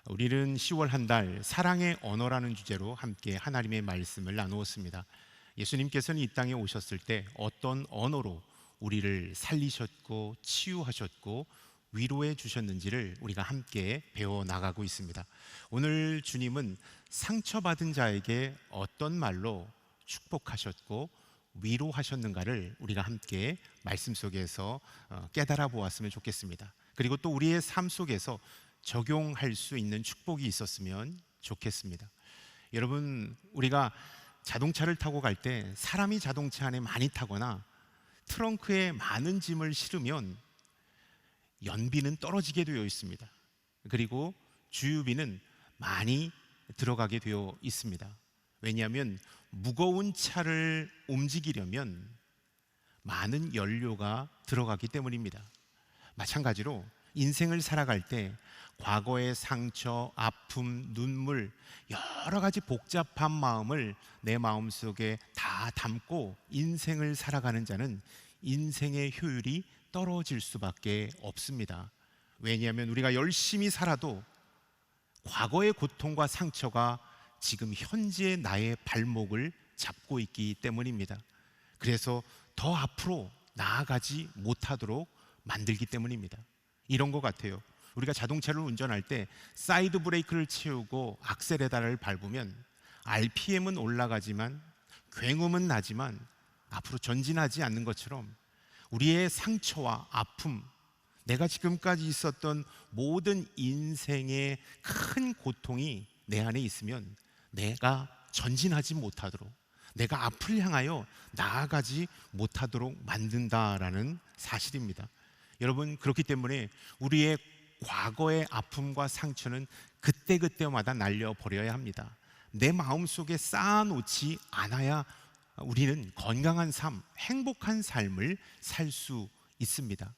우리는 10월 한 달 사랑의 언어라는 주제로 함께 하나님의 말씀을 나누었습니다. 예수님께서는 이 땅에 오셨을 때 어떤 언어로 우리를 살리셨고 치유하셨고 위로해 주셨는지를 우리가 함께 배워 나가고 있습니다. 오늘 주님은 상처받은 자에게 어떤 말로 축복하셨고 위로하셨는가를 우리가 함께 말씀 속에서 깨달아 보았으면 좋겠습니다. 그리고 또 우리의 삶 속에서 적용할 수 있는 축복이 있었으면 좋겠습니다. 여러분, 우리가 자동차를 타고 갈 때 사람이 자동차 안에 많이 타거나 트렁크에 많은 짐을 실으면 연비는 떨어지게 되어 있습니다. 그리고 주유비는 많이 들어가게 되어 있습니다. 왜냐하면 무거운 차를 움직이려면 많은 연료가 들어가기 때문입니다. 마찬가지로 인생을 살아갈 때 과거의 상처, 아픔, 눈물, 여러 가지 복잡한 마음을 내 마음속에 다 담고 인생을 살아가는 자는 인생의 효율이 떨어질 수밖에 없습니다. 왜냐하면 우리가 열심히 살아도 과거의 고통과 상처가 지금 현재의 나의 발목을 잡고 있기 때문입니다. 그래서 더 앞으로 나아가지 못하도록 만들기 때문입니다. 이런 것 같아요. 우리가 자동차를 운전할 때 사이드 브레이크를 채우고 악셀에다를 밟으면 RPM은 올라가지만 굉음은 나지만 앞으로 전진하지 않는 것처럼 우리의 상처와 아픔, 내가 지금까지 있었던 모든 인생의 큰 고통이 내 안에 있으면 내가 전진하지 못하도록, 내가 앞을 향하여 나아가지 못하도록 만든다라는 사실입니다. 여러분, 그렇기 때문에 우리의 과거의 아픔과 상처는 그때그때마다 날려버려야 합니다. 내 마음속에 쌓아놓지 않아야 우리는 건강한 삶, 행복한 삶을 살 수 있습니다.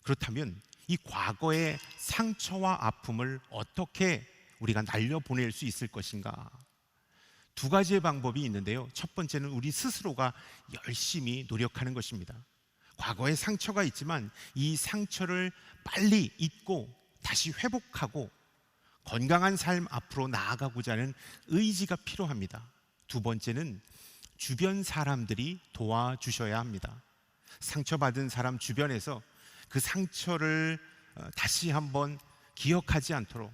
그렇다면 이 과거의 상처와 아픔을 어떻게 우리가 날려보낼 수 있을 것인가? 두 가지의 방법이 있는데요. 첫 번째는 우리 스스로가 열심히 노력하는 것입니다. 과거에 상처가 있지만 이 상처를 빨리 잊고 다시 회복하고 건강한 삶 앞으로 나아가고자 하는 의지가 필요합니다. 두 번째는 주변 사람들이 도와주셔야 합니다. 상처받은 사람 주변에서 그 상처를 다시 한번 기억하지 않도록,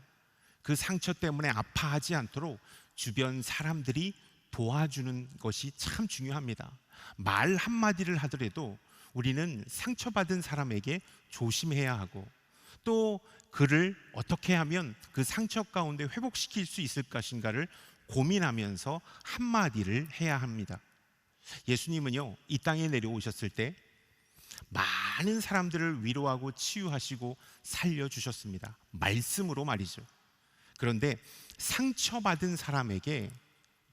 그 상처 때문에 아파하지 않도록 주변 사람들이 도와주는 것이 참 중요합니다. 말 한마디를 하더라도 우리는 상처받은 사람에게 조심해야 하고 또 그를 어떻게 하면 그 상처 가운데 회복시킬 수 있을 것인가를 고민하면서 한마디를 해야 합니다. 예수님은요, 이 땅에 내려오셨을 때 많은 사람들을 위로하고 치유하시고 살려주셨습니다. 말씀으로 말이죠. 그런데 상처받은 사람에게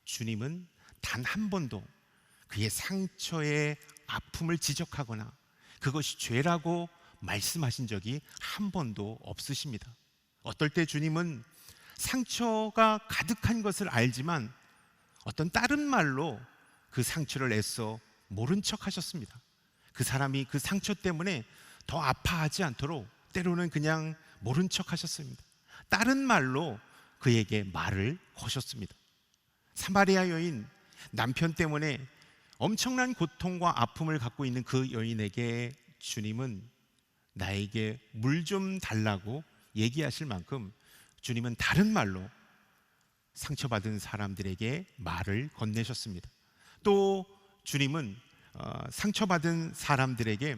주님은 단 한 번도 그의 상처의 아픔을 지적하거나 그것이 죄라고 말씀하신 적이 한 번도 없으십니다. 어떨 때 주님은 상처가 가득한 것을 알지만 어떤 다른 말로 그 상처를 애써 모른 척 하셨습니다. 그 사람이 그 상처 때문에 더 아파하지 않도록 때로는 그냥 모른 척 하셨습니다. 다른 말로 그에게 말을 거셨습니다. 사마리아 여인, 남편 때문에 엄청난 고통과 아픔을 갖고 있는 그 여인에게 주님은 나에게 물 좀 달라고 얘기하실 만큼 주님은 다른 말로 상처받은 사람들에게 말을 건네셨습니다. 또 주님은 상처받은 사람들에게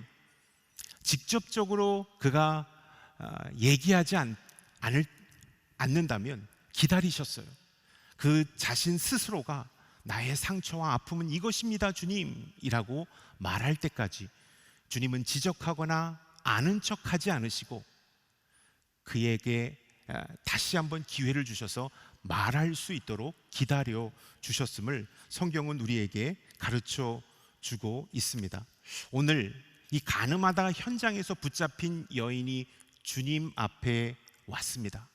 직접적으로 그가 얘기하지 않는다면 기다리셨어요. 그 자신 스스로가 나의 상처와 아픔은 이것입니다 주님이라고 말할 때까지 주님은 지적하거나 아는 척하지 않으시고 그에게 다시 한번 기회를 주셔서 말할 수 있도록 기다려 주셨음을 성경은 우리에게 가르쳐 주고 있습니다. 오늘 이 가늠하다 현장에서 붙잡힌 여인이 주님 앞에 왔습니다.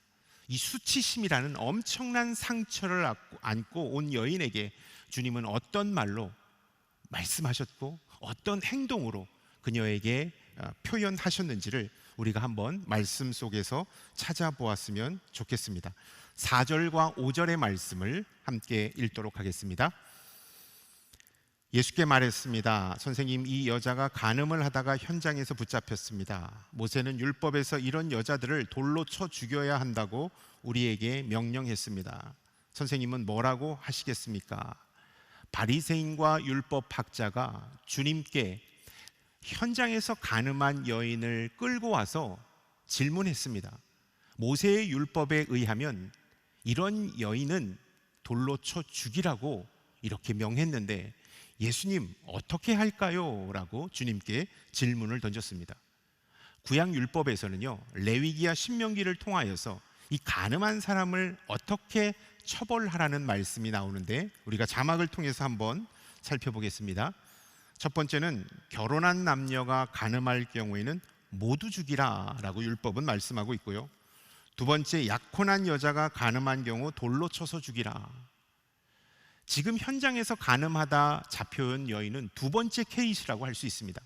이 수치심이라는 엄청난 상처를 안고 온 여인에게 주님은 어떤 말로 말씀하셨고 어떤 행동으로 그녀에게 표현하셨는지를 우리가 한번 말씀 속에서 찾아보았으면 좋겠습니다. 4절과 5절의 말씀을 함께 읽도록 하겠습니다. 예수께 말했습니다. 선생님, 이 여자가 간음을 하다가 현장에서 붙잡혔습니다. 모세는 율법에서 이런 여자들을 돌로 쳐 죽여야 한다고 우리에게 명령했습니다. 선생님은 뭐라고 하시겠습니까? 바리새인과 율법학자가 주님께 현장에서 간음한 여인을 끌고 와서 질문했습니다. 모세의 율법에 의하면 이런 여인은 돌로 쳐 죽이라고 이렇게 명했는데 예수님 어떻게 할까요? 라고 주님께 질문을 던졌습니다. 구약 율법에서는요, 레위기와 신명기를 통하여서 이 간음한 사람을 어떻게 처벌하라는 말씀이 나오는데 우리가 자막을 통해서 한번 살펴보겠습니다. 첫 번째는 결혼한 남녀가 간음할 경우에는 모두 죽이라 라고 율법은 말씀하고 있고요. 두 번째, 약혼한 여자가 간음한 경우 돌로 쳐서 죽이라. 지금 현장에서 간음하다 잡혀온 여인은 두 번째 케이스라고 할 수 있습니다.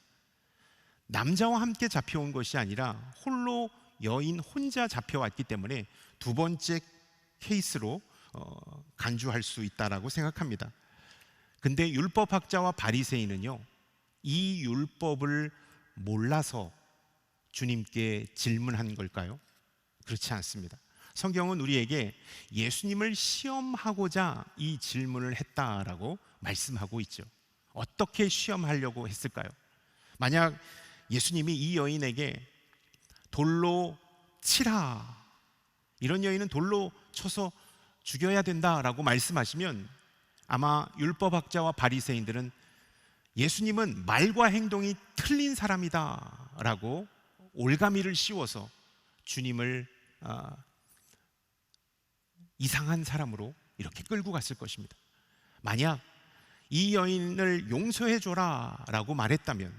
남자와 함께 잡혀온 것이 아니라 홀로 여인 혼자 잡혀왔기 때문에 두 번째 케이스로 간주할 수 있다라고 생각합니다. 근데 율법학자와 바리새인은요, 이 율법을 몰라서 주님께 질문한 걸까요? 그렇지 않습니다. 성경은 우리에게 예수님을 시험하고자 이 질문을 했다라고 말씀하고 있죠. 어떻게 시험하려고 했을까요? 만약 예수님이 이 여인에게 돌로 치라, 이런 여인은 돌로 쳐서 죽여야 된다라고 말씀하시면 아마 율법학자와 바리새인들은 예수님은 말과 행동이 틀린 사람이다 라고 올가미를 씌워서 주님을 이상한 사람으로 이렇게 끌고 갔을 것입니다. 만약 이 여인을 용서해줘라 라고 말했다면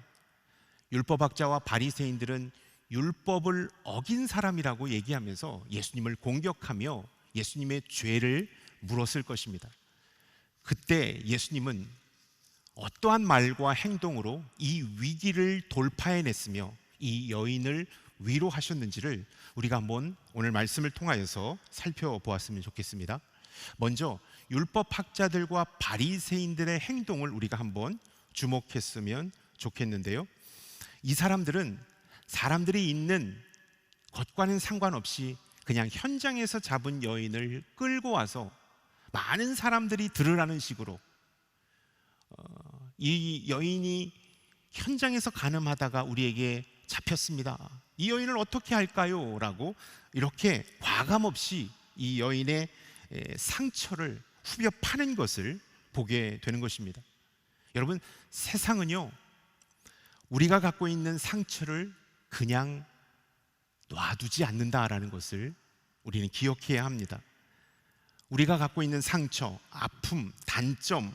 율법학자와 바리새인들은 율법을 어긴 사람이라고 얘기하면서 예수님을 공격하며 예수님의 죄를 물었을 것입니다. 그때 예수님은 어떠한 말과 행동으로 이 위기를 돌파해냈으며 이 여인을 위로하셨는지를 우리가 한번 오늘 말씀을 통하여서 살펴보았으면 좋겠습니다. 먼저 율법학자들과 바리새인들의 행동을 우리가 한번 주목했으면 좋겠는데요. 이 사람들은 사람들이 있는 것과는 상관없이 그냥 현장에서 잡은 여인을 끌고 와서 많은 사람들이 들으라는 식으로 이 여인이 현장에서 간음하다가 우리에게 잡혔습니다. 이 여인을 어떻게 할까요? 라고 이렇게 과감없이 이 여인의 상처를 후벼 파는 것을 보게 되는 것입니다. 여러분, 세상은요, 우리가 갖고 있는 상처를 그냥 놔두지 않는다라는 것을 우리는 기억해야 합니다. 우리가 갖고 있는 상처, 아픔, 단점,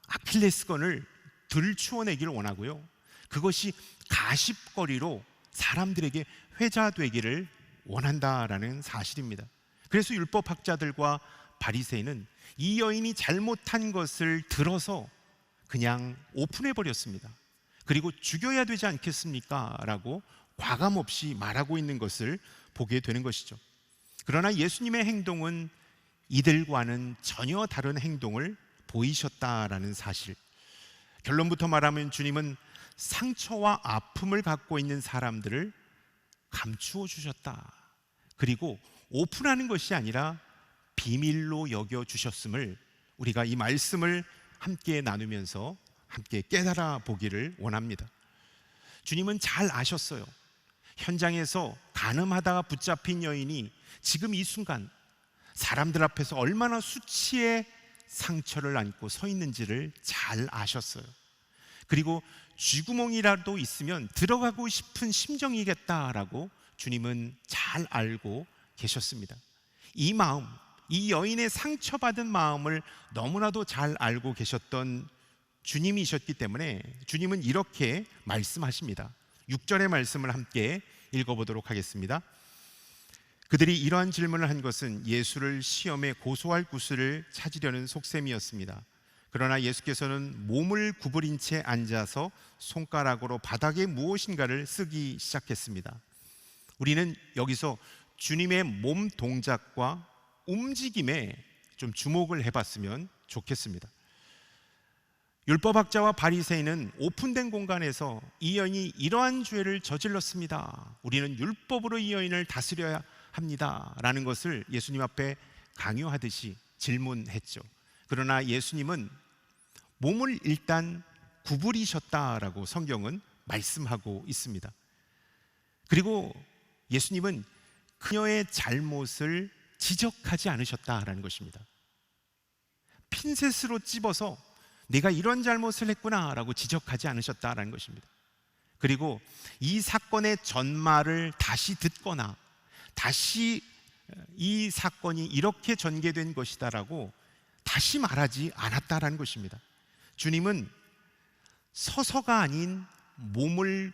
아킬레스건을 들추어내기를 원하고요, 그것이 가십거리로 사람들에게 회자되기를 원한다라는 사실입니다. 그래서 율법학자들과 바리새인은 이 여인이 잘못한 것을 들어서 그냥 오픈해버렸습니다. 그리고 죽여야 되지 않겠습니까? 라고 과감없이 말하고 있는 것을 보게 되는 것이죠. 그러나 예수님의 행동은 이들과는 전혀 다른 행동을 보이셨다라는 사실. 결론부터 말하면 주님은 상처와 아픔을 갖고 있는 사람들을 감추어 주셨다. 그리고 오픈하는 것이 아니라 비밀로 여겨 주셨음을 우리가 이 말씀을 함께 나누면서 함께 깨달아 보기를 원합니다. 주님은 잘 아셨어요. 현장에서 간음하다가 붙잡힌 여인이 지금 이 순간 사람들 앞에서 얼마나 수치의 상처를 안고 서 있는지를 잘 아셨어요. 그리고 쥐구멍이라도 있으면 들어가고 싶은 심정이겠다라고 주님은 잘 알고 계셨습니다. 이 마음, 이 여인의 상처받은 마음을 너무나도 잘 알고 계셨던 주님이셨기 때문에 주님은 이렇게 말씀하십니다. 6절의 말씀을 함께 읽어보도록 하겠습니다. 그들이 이러한 질문을 한 것은 예수를 시험에 고소할 구슬을 찾으려는 속셈이었습니다. 그러나 예수께서는 몸을 구부린 채 앉아서 손가락으로 바닥에 무엇인가를 쓰기 시작했습니다. 우리는 여기서 주님의 몸 동작과 움직임에 좀 주목을 해봤으면 좋겠습니다. 율법학자와 바리새인은 오픈된 공간에서 이 여인이 이러한 죄를 저질렀습니다. 우리는 율법으로 이 여인을 다스려야 합니다. 라는 것을 예수님 앞에 강요하듯이 질문했죠. 그러나 예수님은 몸을 일단 구부리셨다라고 성경은 말씀하고 있습니다. 그리고 예수님은 그녀의 잘못을 지적하지 않으셨다라는 것입니다. 핀셋으로 찝어서 내가 이런 잘못을 했구나라고 지적하지 않으셨다라는 것입니다. 그리고 이 사건의 전말을 다시 듣거나 다시 이 사건이 이렇게 전개된 것이다라고 다시 말하지 않았다라는 것입니다. 주님은 서서가 아닌 몸을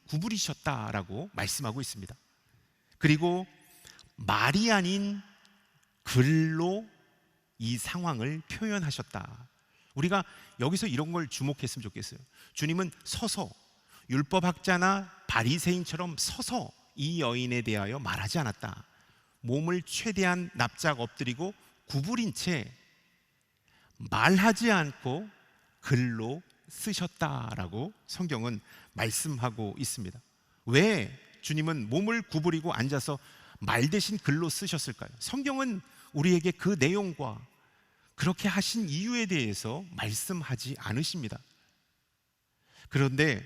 구부리셨다라고 말씀하고 있습니다. 그리고 말이 아닌 글로 이 상황을 표현하셨다. 우리가 여기서 이런 걸 주목했으면 좋겠어요. 주님은 서서, 율법학자나 바리새인처럼 서서 이 여인에 대하여 말하지 않았다. 몸을 최대한 납작 엎드리고 구부린 채 말하지 않고 글로 쓰셨다라고 성경은 말씀하고 있습니다. 왜 주님은 몸을 구부리고 앉아서 말 대신 글로 쓰셨을까요? 성경은 우리에게 그 내용과 그렇게 하신 이유에 대해서 말씀하지 않으십니다. 그런데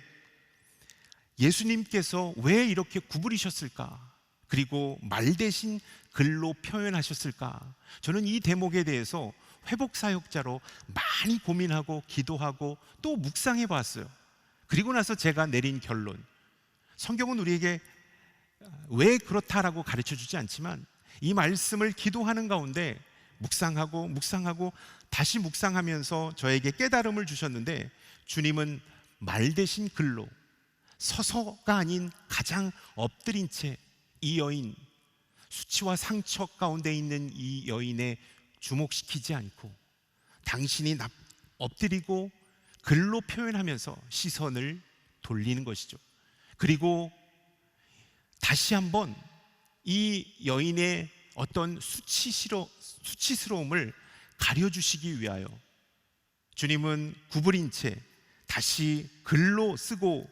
예수님께서 왜 이렇게 구부리셨을까? 그리고 말 대신 글로 표현하셨을까? 저는 이 대목에 대해서 회복사역자로 많이 고민하고 기도하고 또 묵상해 봤어요. 그리고 나서 제가 내린 결론, 성경은 우리에게 왜 그렇다라고 가르쳐 주지 않지만 이 말씀을 기도하는 가운데 묵상하고 다시 묵상하면서 저에게 깨달음을 주셨는데, 주님은 말 대신 글로, 서서가 아닌 가장 엎드린 채 이 여인, 수치와 상처 가운데 있는 이 여인에 주목시키지 않고 당신이 엎드리고 글로 표현하면서 시선을 돌리는 것이죠. 그리고 다시 한번 이 여인의 어떤 수치스러움을 가려주시기 위하여 주님은 구부린 채 다시 글로 쓰고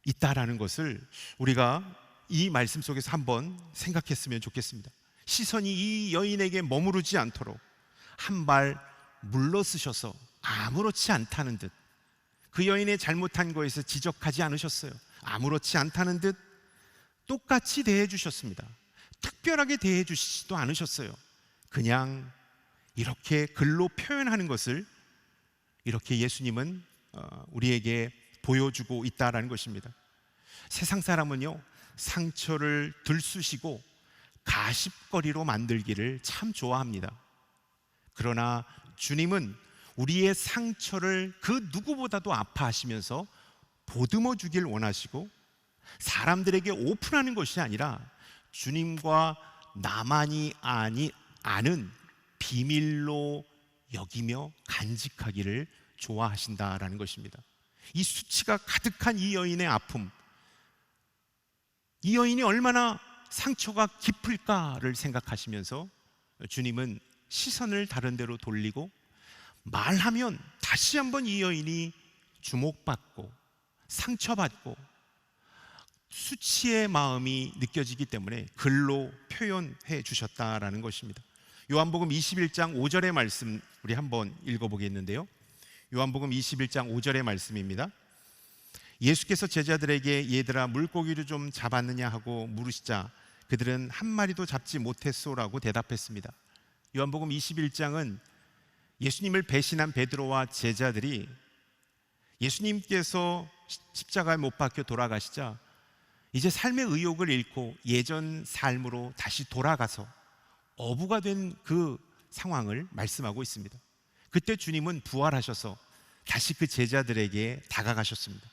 있다라는 것을 우리가 이 말씀 속에서 한번 생각했으면 좋겠습니다. 시선이 이 여인에게 머무르지 않도록 한 발 물러서셔서 아무렇지 않다는 듯, 그 여인의 잘못한 거에서 지적하지 않으셨어요. 아무렇지 않다는 듯 똑같이 대해 주셨습니다. 특별하게 대해 주시지도 않으셨어요. 그냥 이렇게 글로 표현하는 것을 이렇게 예수님은 우리에게 보여주고 있다라는 것입니다. 세상 사람은요, 상처를 들쑤시고 가십거리로 만들기를 참 좋아합니다. 그러나 주님은 우리의 상처를 그 누구보다도 아파하시면서 보듬어 주길 원하시고, 사람들에게 오픈하는 것이 아니라 주님과 나만이 아는 비밀로 여기며 간직하기를 좋아하신다라는 것입니다. 이 수치가 가득한 이 여인의 아픔, 이 여인이 얼마나 상처가 깊을까를 생각하시면서 주님은 시선을 다른 데로 돌리고, 말하면 다시 한번 이 여인이 주목받고 상처받고 수치의 마음이 느껴지기 때문에 글로 표현해 주셨다라는 것입니다. 요한복음 21장 5절의 말씀 우리 한번 읽어보겠는데요, 요한복음 21장 5절의 말씀입니다. 예수께서 제자들에게 얘들아 물고기를 좀 잡았느냐 하고 물으시자 그들은 한 마리도 잡지 못했소라고 대답했습니다. 요한복음 21장은 예수님을 배신한 베드로와 제자들이 예수님께서 십자가에 못 박혀 돌아가시자 이제 삶의 의욕을 잃고 예전 삶으로 다시 돌아가서 어부가 된 그 상황을 말씀하고 있습니다. 그때 주님은 부활하셔서 다시 그 제자들에게 다가가셨습니다.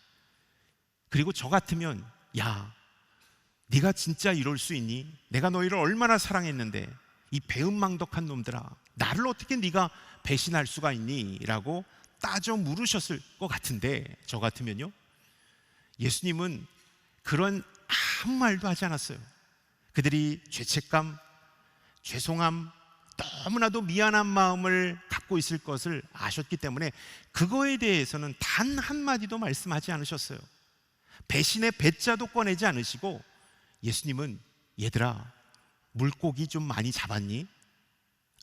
그리고 저 같으면, 야, 네가 진짜 이럴 수 있니? 내가 너희를 얼마나 사랑했는데 이 배은망덕한 놈들아, 나를 어떻게 네가 배신할 수가 있니? 라고 따져 물으셨을 것 같은데, 저 같으면요, 예수님은 그런 아무 말도 하지 않았어요. 그들이 죄책감, 죄송함, 너무나도 미안한 마음을 갖고 있을 것을 아셨기 때문에 그거에 대해서는 단 한마디도 말씀하지 않으셨어요. 배신의 배자도 꺼내지 않으시고, 예수님은 얘들아, 물고기 좀 많이 잡았니?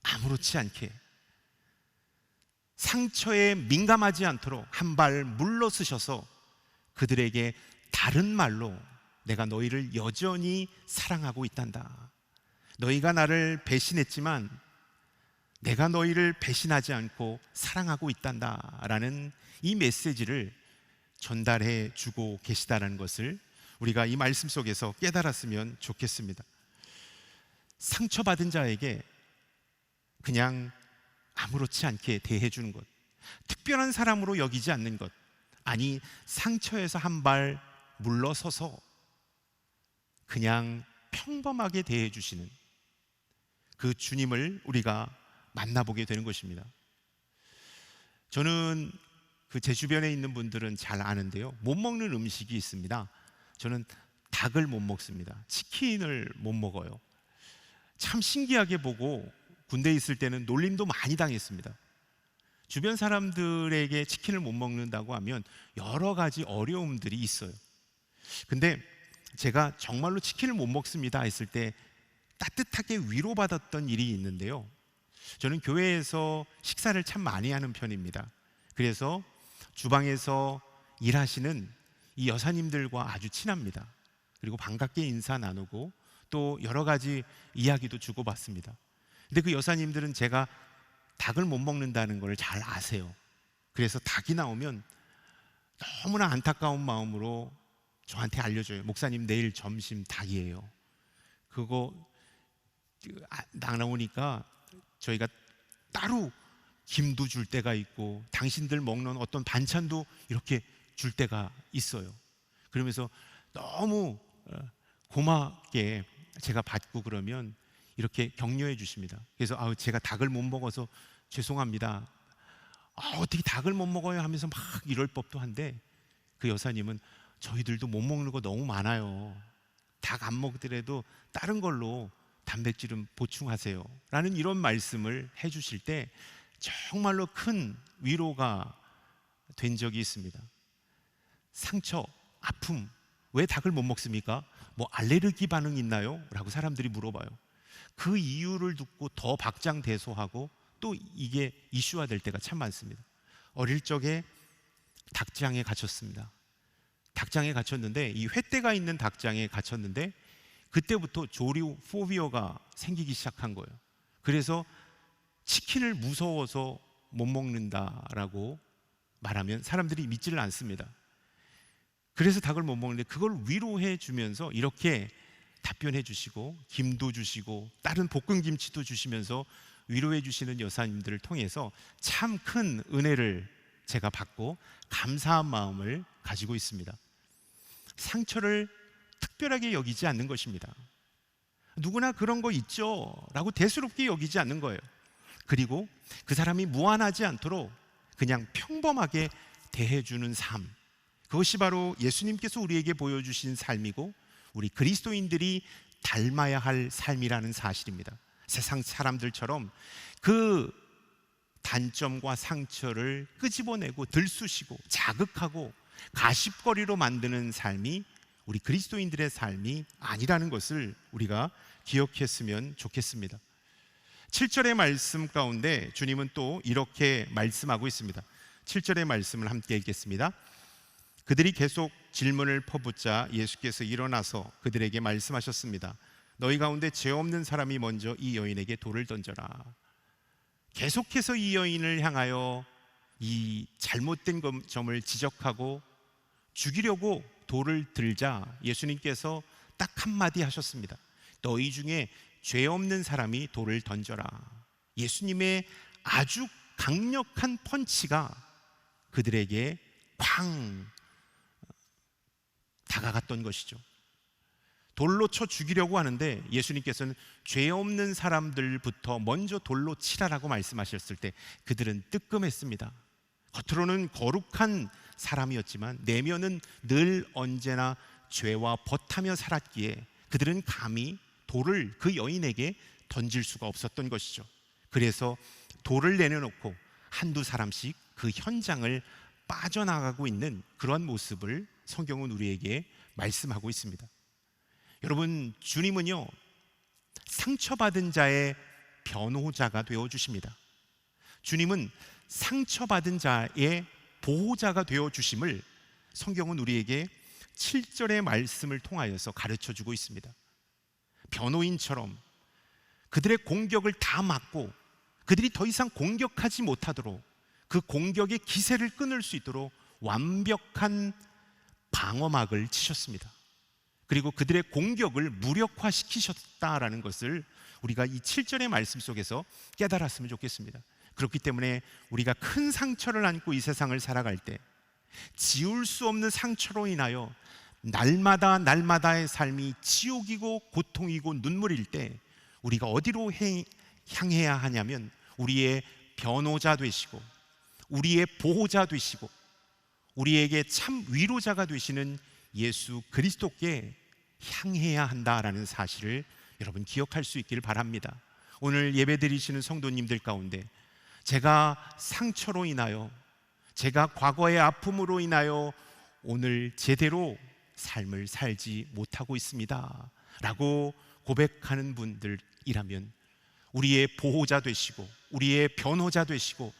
아무렇지 않게 상처에 민감하지 않도록 한 발 물러서셔서 그들에게 다른 말로 내가 너희를 여전히 사랑하고 있단다, 너희가 나를 배신했지만 내가 너희를 배신하지 않고 사랑하고 있단다 라는 이 메시지를 전달해 주고 계시다는 것을 우리가 이 말씀 속에서 깨달았으면 좋겠습니다. 상처받은 자에게 그냥 아무렇지 않게 대해 주는 것, 특별한 사람으로 여기지 않는 것, 아니 상처에서 한 발 물러서서 그냥 평범하게 대해 주시는 그 주님을 우리가 만나보게 되는 것입니다. 저는 제 주변에 있는 분들은 잘 아는데요, 못 먹는 음식이 있습니다. 저는 닭을 못 먹습니다. 치킨을 못 먹어요. 참 신기하게 보고 군대에 있을 때는 놀림도 많이 당했습니다. 주변 사람들에게 치킨을 못 먹는다고 하면 여러 가지 어려움들이 있어요. 근데 제가 정말로 치킨을 못 먹습니다 했을 때 따뜻하게 위로받았던 일이 있는데요, 저는 교회에서 식사를 참 많이 하는 편입니다. 그래서 주방에서 일하시는 이 여사님들과 아주 친합니다. 그리고 반갑게 인사 나누고 또 여러 가지 이야기도 주고받습니다. 근데 그 여사님들은 제가 닭을 못 먹는다는 걸 잘 아세요. 그래서 닭이 나오면 너무나 안타까운 마음으로 저한테 알려줘요. 목사님, 내일 점심 닭이에요. 그거 나오니까 저희가 따로 김도 줄 때가 있고 당신들 먹는 어떤 반찬도 이렇게 줄 때가 있어요. 그러면서 너무 고맙게 제가 받고 그러면 이렇게 격려해 주십니다. 그래서 제가 닭을 못 먹어서 죄송합니다. 어떻게 닭을 못 먹어요 하면서 막 이럴 법도 한데, 그 여사님은 저희들도 못 먹는 거 너무 많아요. 닭 안 먹더라도 다른 걸로 단백질은 보충하세요 라는 이런 말씀을 해주실 때 정말로 큰 위로가 된 적이 있습니다. 상처, 아픔, 왜 닭을 못 먹습니까? 뭐 알레르기 반응 있나요? 라고 사람들이 물어봐요. 그 이유를 듣고 더 박장대소하고 또 이게 이슈화 될 때가 참 많습니다. 어릴 적에 닭장에 갇혔습니다. 닭장에 갇혔는데, 이 횃대가 있는 닭장에 갇혔는데 그때부터 조류 포비어가 생기기 시작한 거예요. 그래서 치킨을 무서워서 못 먹는다라고 말하면 사람들이 믿지를 않습니다. 그래서 닭을 못 먹는데 그걸 위로해 주면서 이렇게 답변해 주시고 김도 주시고 다른 볶음김치도 주시면서 위로해 주시는 여사님들을 통해서 참 큰 은혜를 제가 받고 감사한 마음을 가지고 있습니다. 상처를 특별하게 여기지 않는 것입니다. 누구나 그런 거 있죠 라고 대수롭게 여기지 않는 거예요. 그리고 그 사람이 무안하지 않도록 그냥 평범하게 대해주는 삶, 그것이 바로 예수님께서 우리에게 보여주신 삶이고 우리 그리스도인들이 닮아야 할 삶이라는 사실입니다. 세상 사람들처럼 그 단점과 상처를 끄집어내고 들쑤시고 자극하고 가십거리로 만드는 삶이 우리 그리스도인들의 삶이 아니라는 것을 우리가 기억했으면 좋겠습니다. 7절의 말씀 가운데 주님은 또 이렇게 말씀하고 있습니다. 7절의 말씀을 함께 읽겠습니다. 그들이 계속 질문을 퍼붓자 예수께서 일어나서 그들에게 말씀하셨습니다. 너희 가운데 죄 없는 사람이 먼저 이 여인에게 돌을 던져라. 계속해서 이 여인을 향하여 이 잘못된 점을 지적하고 죽이려고 돌을 들자 예수님께서 딱 한마디 하셨습니다. 너희 중에 죄 없는 사람이 돌을 던져라. 예수님의 아주 강력한 펀치가 그들에게 쾅 다가갔던 것이죠. 돌로 쳐 죽이려고 하는데 예수님께서는 죄 없는 사람들부터 먼저 돌로 치라라고 말씀하셨을 때 그들은 뜨끔했습니다. 겉으로는 거룩한 사람이었지만 내면은 늘 언제나 죄와 벗하며 살았기에 그들은 감히 돌을 그 여인에게 던질 수가 없었던 것이죠. 그래서 돌을 내려놓고 한두 사람씩 그 현장을 빠져나가고 있는 그런 모습을 성경은 우리에게 말씀하고 있습니다. 여러분, 주님은요, 상처받은 자의 변호자가 되어 주십니다. 주님은 상처받은 자의 보호자가 되어 주심을 성경은 우리에게 7절의 말씀을 통하여서 가르쳐 주고 있습니다. 변호인처럼 그들의 공격을 다 막고 그들이 더 이상 공격하지 못하도록 그 공격의 기세를 끊을 수 있도록 완벽한 방어막을 치셨습니다. 그리고 그들의 공격을 무력화시키셨다라는 것을 우리가 이 7절의 말씀 속에서 깨달았으면 좋겠습니다. 그렇기 때문에 우리가 큰 상처를 안고 이 세상을 살아갈 때 지울 수 없는 상처로 인하여 날마다의 삶이 지옥이고 고통이고 눈물일 때 우리가 어디로 향해야 하냐면 우리의 변호자 되시고 우리의 보호자 되시고 우리에게 참 위로자가 되시는 예수 그리스도께 향해야 한다라는 사실을 여러분 기억할 수 있기를 바랍니다. 오늘 예배 드리시는 성도님들 가운데 제가 상처로 인하여 제가 과거의 아픔으로 인하여 오늘 제대로 삶을 살지 못하고 있습니다 라고 고백하는 분들이라면 우리의 보호자 되시고 우리의 변호자 되시고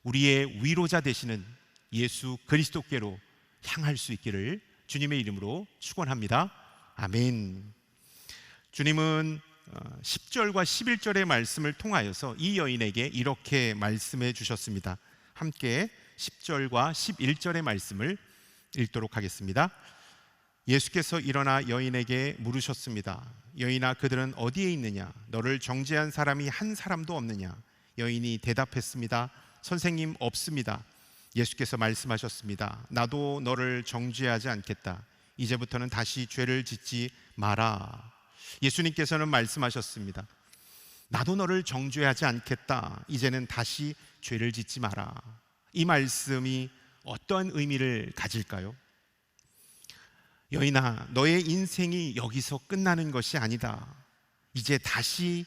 우리의 위로자 되시는 예수 그리스도께로 향할 수 있기를 주님의 이름으로 축원합니다. 아멘. 주님은 10절과 11절의 말씀을 통하여서 이 여인에게 이렇게 말씀해 주셨습니다. 함께 10절과 11절의 말씀을 읽도록 하겠습니다. 예수께서 일어나 여인에게 물으셨습니다. 여인아, 그들은 어디에 있느냐? 너를 정죄한 사람이 한 사람도 없느냐? 여인이 대답했습니다. 선생님, 없습니다. 예수께서 말씀하셨습니다. 나도 너를 정죄하지 않겠다. 이제부터는 다시 죄를 짓지 마라. 예수님께서는 말씀하셨습니다. 나도 너를 정죄하지 않겠다. 이제는 다시 죄를 짓지 마라. 이 말씀이 어떠한 의미를 가질까요? 여인아, 너의 인생이 여기서 끝나는 것이 아니다. 이제 다시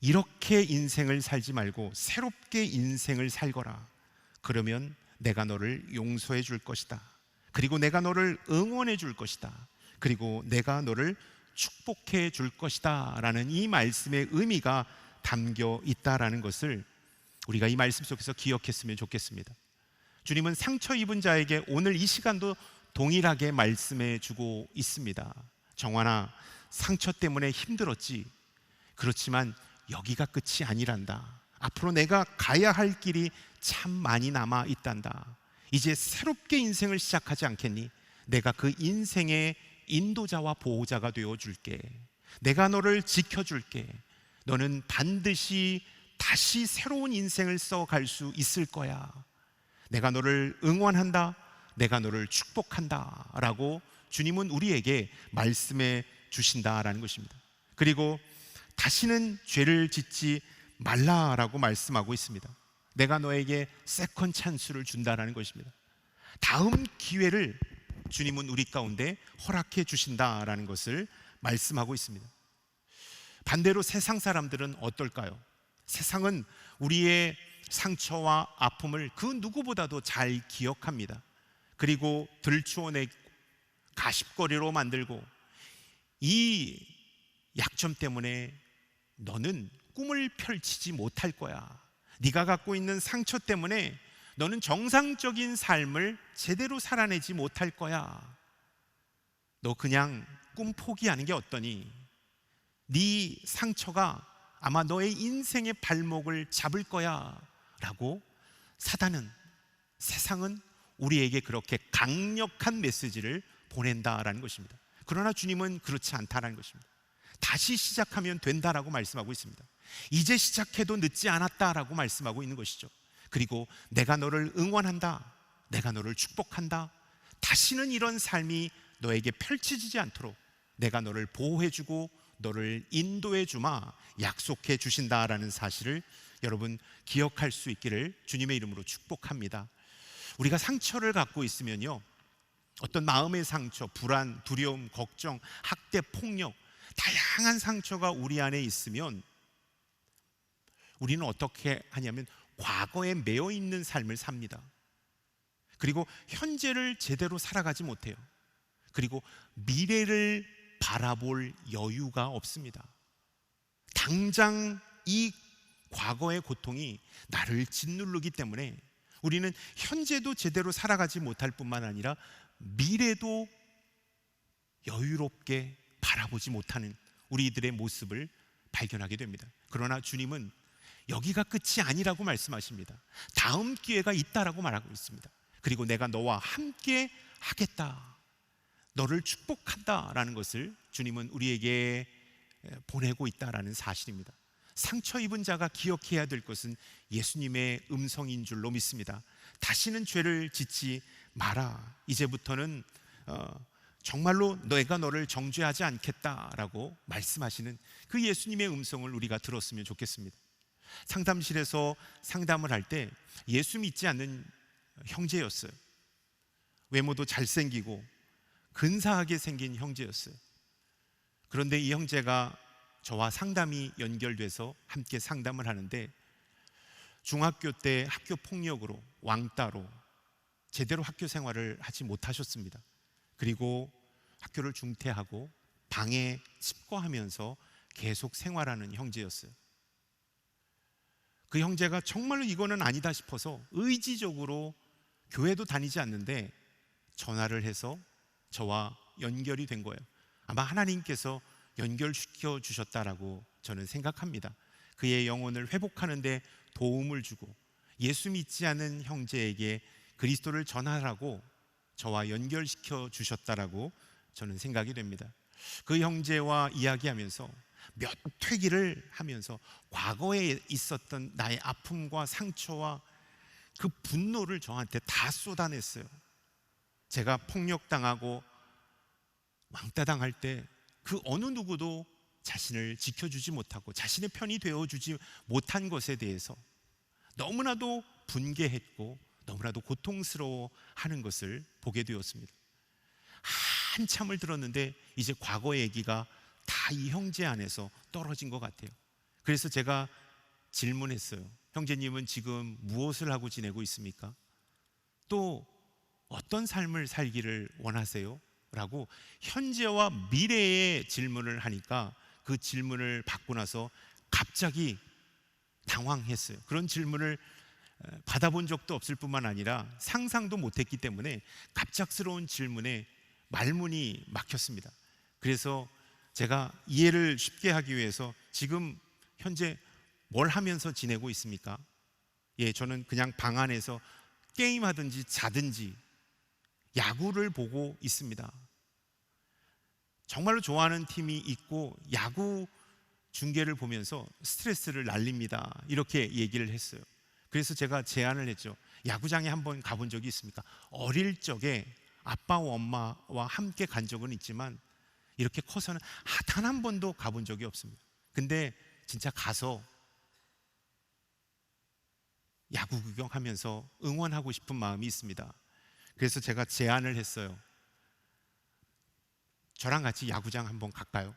이렇게 인생을 살지 말고 새롭게 인생을 살거라. 그러면 내가 너를 용서해 줄 것이다. 그리고 내가 너를 응원해 줄 것이다. 그리고 내가 너를 축복해 줄 것이다 라는 이 말씀의 의미가 담겨 있다라는 것을 우리가 이 말씀 속에서 기억했으면 좋겠습니다. 주님은 상처 입은 자에게 오늘 이 시간도 동일하게 말씀해 주고 있습니다. 정환아, 상처 때문에 힘들었지. 그렇지만 여기가 끝이 아니란다. 앞으로 내가 가야 할 길이 참 많이 남아 있단다. 이제 새롭게 인생을 시작하지 않겠니? 내가 그 인생의 인도자와 보호자가 되어줄게. 내가 너를 지켜줄게. 너는 반드시 다시 새로운 인생을 써갈 수 있을 거야. 내가 너를 응원한다. 내가 너를 축복한다 라고 주님은 우리에게 말씀해 주신다라는 것입니다. 그리고 다시는 죄를 짓지 말라라고 말씀하고 있습니다. 내가 너에게 세컨 찬스를 준다라는 것입니다. 다음 기회를 주님은 우리 가운데 허락해 주신다라는 것을 말씀하고 있습니다. 반대로 세상 사람들은 어떨까요? 세상은 우리의 상처와 아픔을 그 누구보다도 잘 기억합니다. 그리고 들추어내고 가십거리로 만들고 이 약점 때문에 너는 꿈을 펼치지 못할 거야. 네가 갖고 있는 상처 때문에 너는 정상적인 삶을 제대로 살아내지 못할 거야. 너 그냥 꿈 포기하는 게 어떠니? 네 상처가 아마 너의 인생의 발목을 잡을 거야 라고 사단은, 세상은 우리에게 그렇게 강력한 메시지를 보낸다라는 것입니다. 그러나 주님은 그렇지 않다라는 것입니다. 다시 시작하면 된다라고 말씀하고 있습니다. 이제 시작해도 늦지 않았다라고 말씀하고 있는 것이죠. 그리고 내가 너를 응원한다. 내가 너를 축복한다. 다시는 이런 삶이 너에게 펼쳐지지 않도록 내가 너를 보호해주고 너를 인도해주마 약속해 주신다라는 사실을 여러분 기억할 수 있기를 주님의 이름으로 축복합니다. 우리가 상처를 갖고 있으면요, 어떤 마음의 상처, 불안, 두려움, 걱정, 학대, 폭력, 다양한 상처가 우리 안에 있으면 우리는 어떻게 하냐면 과거에 매여 있는 삶을 삽니다. 그리고 현재를 제대로 살아가지 못해요. 그리고 미래를 바라볼 여유가 없습니다. 당장 이 과거의 고통이 나를 짓누르기 때문에 우리는 현재도 제대로 살아가지 못할 뿐만 아니라 미래도 여유롭게 바라보지 못하는 우리들의 모습을 발견하게 됩니다. 그러나 주님은 여기가 끝이 아니라고 말씀하십니다. 다음 기회가 있다라고 말하고 있습니다. 그리고 내가 너와 함께 하겠다, 너를 축복한다라는 것을 주님은 우리에게 보내고 있다라는 사실입니다. 상처 입은 자가 기억해야 될 것은 예수님의 음성인 줄로 믿습니다. 다시는 죄를 짓지 마라. 이제부터는 정말로 내가 너를 정죄하지 않겠다라고 말씀하시는 그 예수님의 음성을 우리가 들었으면 좋겠습니다. 상담실에서 상담을 할 때 예수 믿지 않는 형제였어요. 외모도 잘생기고 근사하게 생긴 형제였어요. 그런데 이 형제가 저와 상담이 연결돼서 함께 상담을 하는데 중학교 때 학교 폭력으로 왕따로 제대로 학교 생활을 하지 못하셨습니다. 그리고 학교를 중퇴하고 방에 칩거하면서 계속 생활하는 형제였어요. 그 형제가 정말로 이거는 아니다 싶어서 의지적으로 교회도 다니지 않는데 전화를 해서 저와 연결이 된 거예요. 아마 하나님께서 연결시켜 주셨다라고 저는 생각합니다. 그의 영혼을 회복하는 데 도움을 주고 예수 믿지 않은 형제에게 그리스도를 전하라고 저와 연결시켜 주셨다라고 저는 생각이 됩니다. 그 형제와 이야기하면서 몇 회기를 하면서 과거에 있었던 나의 아픔과 상처와 그 분노를 저한테 다 쏟아냈어요. 제가 폭력당하고 왕따당할 때 그 어느 누구도 자신을 지켜주지 못하고 자신의 편이 되어주지 못한 것에 대해서 너무나도 분개했고 너무나도 고통스러워하는 것을 보게 되었습니다. 한참을 들었는데 이제 과거의 얘기가 다 이 형제 안에서 떨어진 것 같아요. 그래서 제가 질문했어요. 형제님은 지금 무엇을 하고 지내고 있습니까? 또 어떤 삶을 살기를 원하세요? 라고 현재와 미래의 질문을 하니까 그 질문을 받고 나서 갑자기 당황했어요. 그런 질문을 받아본 적도 없을 뿐만 아니라 상상도 못했기 때문에 갑작스러운 질문에 말문이 막혔습니다. 그래서 제가 이해를 쉽게 하기 위해서 지금 현재 뭘 하면서 지내고 있습니까? 예, 저는 그냥 방 안에서 게임하든지 자든지 야구를 보고 있습니다. 정말로 좋아하는 팀이 있고 야구 중계를 보면서 스트레스를 날립니다. 이렇게 얘기를 했어요. 그래서 제가 제안을 했죠. 야구장에 한번 가본 적이 있습니까? 어릴 적에 아빠와 엄마와 함께 간 적은 있지만 이렇게 커서는 단 한 번도 가본 적이 없습니다. 근데 진짜 가서 야구 구경하면서 응원하고 싶은 마음이 있습니다. 그래서 제가 제안을 했어요. 저랑 같이 야구장 한번 갈까요?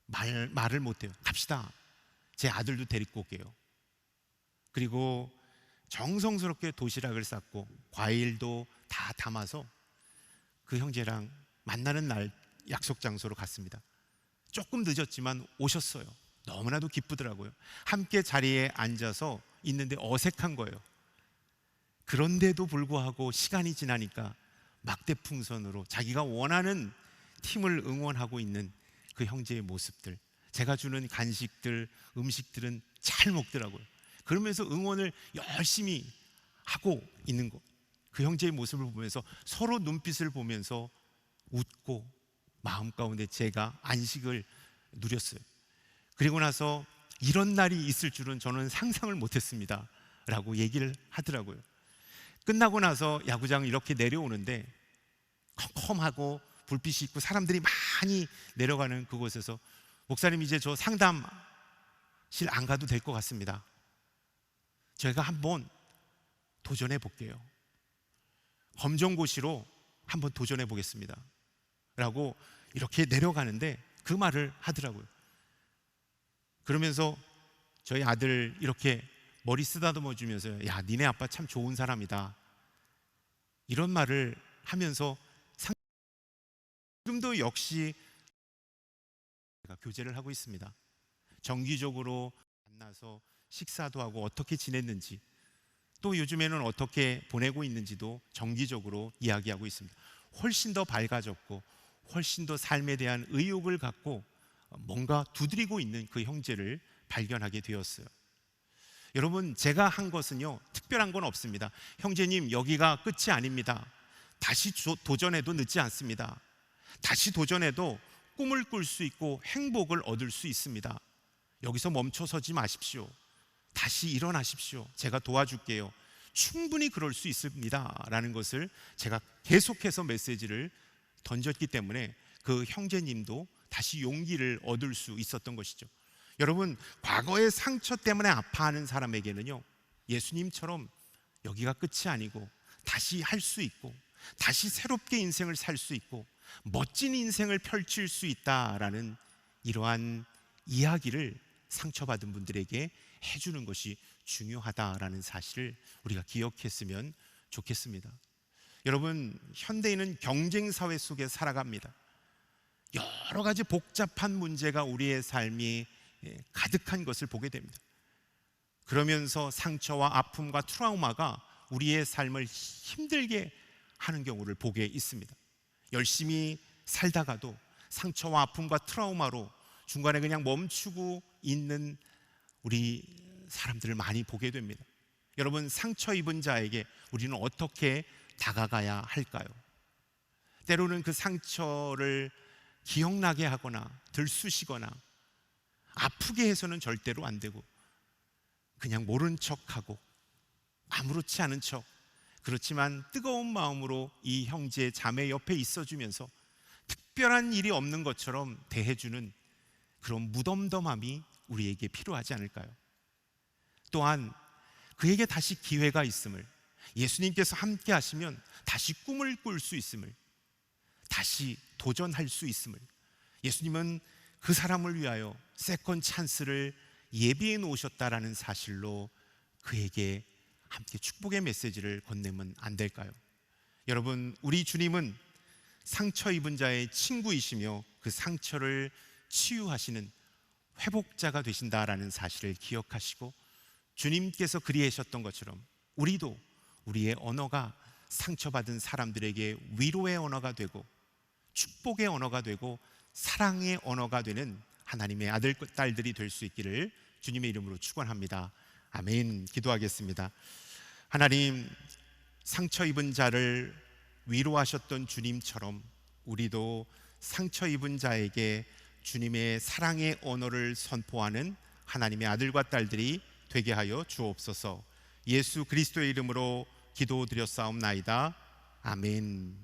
말을 못해요. 갑시다. 제 아들도 데리고 올게요. 그리고 정성스럽게 도시락을 쌌고 과일도 다 담아서 그 형제랑 만나는 날 약속 장소로 갔습니다. 조금 늦었지만 오셨어요. 너무나도 기쁘더라고요. 함께 자리에 앉아서 있는데 어색한 거예요. 그런데도 불구하고 시간이 지나니까 막대풍선으로 자기가 원하는 팀을 응원하고 있는 그 형제의 모습들, 제가 주는 간식들, 음식들은 잘 먹더라고요. 그러면서 응원을 열심히 하고 있는 거, 그 형제의 모습을 보면서 서로 눈빛을 보면서 웃고 마음 가운데 제가 안식을 누렸어요. 그리고 나서 이런 날이 있을 줄은 저는 상상을 못했습니다 라고 얘기를 하더라고요. 끝나고 나서 야구장 이렇게 내려오는데 컴컴하고 불빛이 있고 사람들이 많이 내려가는 그곳에서 목사님 이제 저 상담실 안 가도 될 것 같습니다. 제가 한번 도전해 볼게요. 검정고시로 한번 도전해 보겠습니다 라고 이렇게 내려가는데 그 말을 하더라고요. 그러면서 저희 아들 이렇게 머리 쓰다듬어 주면서 야, 니네 아빠 참 좋은 사람이다, 이런 말을 하면서 지금도 역시 제가 교제를 하고 있습니다. 정기적으로 만나서 식사도 하고 어떻게 지냈는지, 또 요즘에는 어떻게 보내고 있는지도 정기적으로 이야기하고 있습니다. 훨씬 더 밝아졌고 훨씬 더 삶에 대한 의욕을 갖고 뭔가 두드리고 있는 그 형제를 발견하게 되었어요. 여러분, 제가 한 것은요 특별한 건 없습니다. 형제님, 여기가 끝이 아닙니다. 다시 도전해도 늦지 않습니다. 다시 도전해도 꿈을 꿀 수 있고 행복을 얻을 수 있습니다. 여기서 멈춰서지 마십시오. 다시 일어나십시오. 제가 도와줄게요. 충분히 그럴 수 있습니다 라는 것을 제가 계속해서 메시지를 던졌기 때문에 그 형제님도 다시 용기를 얻을 수 있었던 것이죠. 여러분, 과거의 상처 때문에 아파하는 사람에게는요 예수님처럼 여기가 끝이 아니고 다시 할 수 있고 다시 새롭게 인생을 살 수 있고 멋진 인생을 펼칠 수 있다라는 이러한 이야기를 상처받은 분들에게 해주는 것이 중요하다라는 사실을 우리가 기억했으면 좋겠습니다. 여러분, 현대인은 경쟁사회 속에 살아갑니다. 여러 가지 복잡한 문제가 우리의 삶이 가득한 것을 보게 됩니다. 그러면서 상처와 아픔과 트라우마가 우리의 삶을 힘들게 하는 경우를 보게 있습니다. 열심히 살다가도 상처와 아픔과 트라우마로 중간에 그냥 멈추고 있는 우리 사람들을 많이 보게 됩니다. 여러분, 상처 입은 자에게 우리는 어떻게 다가가야 할까요? 때로는 그 상처를 기억나게 하거나 들쑤시거나 아프게 해서는 절대로 안 되고 그냥 모른 척하고 아무렇지 않은 척, 그렇지만 뜨거운 마음으로 이 형제 자매 옆에 있어주면서 특별한 일이 없는 것처럼 대해주는 그런 무덤덤함이 우리에게 필요하지 않을까요? 또한 그에게 다시 기회가 있음을, 예수님께서 함께 하시면 다시 꿈을 꿀 수 있음을, 다시 도전할 수 있음을, 예수님은 그 사람을 위하여 세컨 찬스를 예비해 놓으셨다라는 사실로 그에게 함께 축복의 메시지를 건네면 안 될까요? 여러분, 우리 주님은 상처 입은 자의 친구이시며 그 상처를 치유하시는 회복자가 되신다라는 사실을 기억하시고, 주님께서 그리하셨던 것처럼 우리도 우리의 언어가 상처받은 사람들에게 위로의 언어가 되고 축복의 언어가 되고 사랑의 언어가 되는 하나님의 아들 딸들이 될 수 있기를 주님의 이름으로 축원합니다. 아멘. 기도하겠습니다. 하나님, 상처 입은 자를 위로하셨던 주님처럼 우리도 상처 입은 자에게 주님의 사랑의 언어를 선포하는 하나님의 아들과 딸들이 되게 하여 주옵소서. 예수 그리스도의 이름으로 기도드렸사옵나이다. 아멘.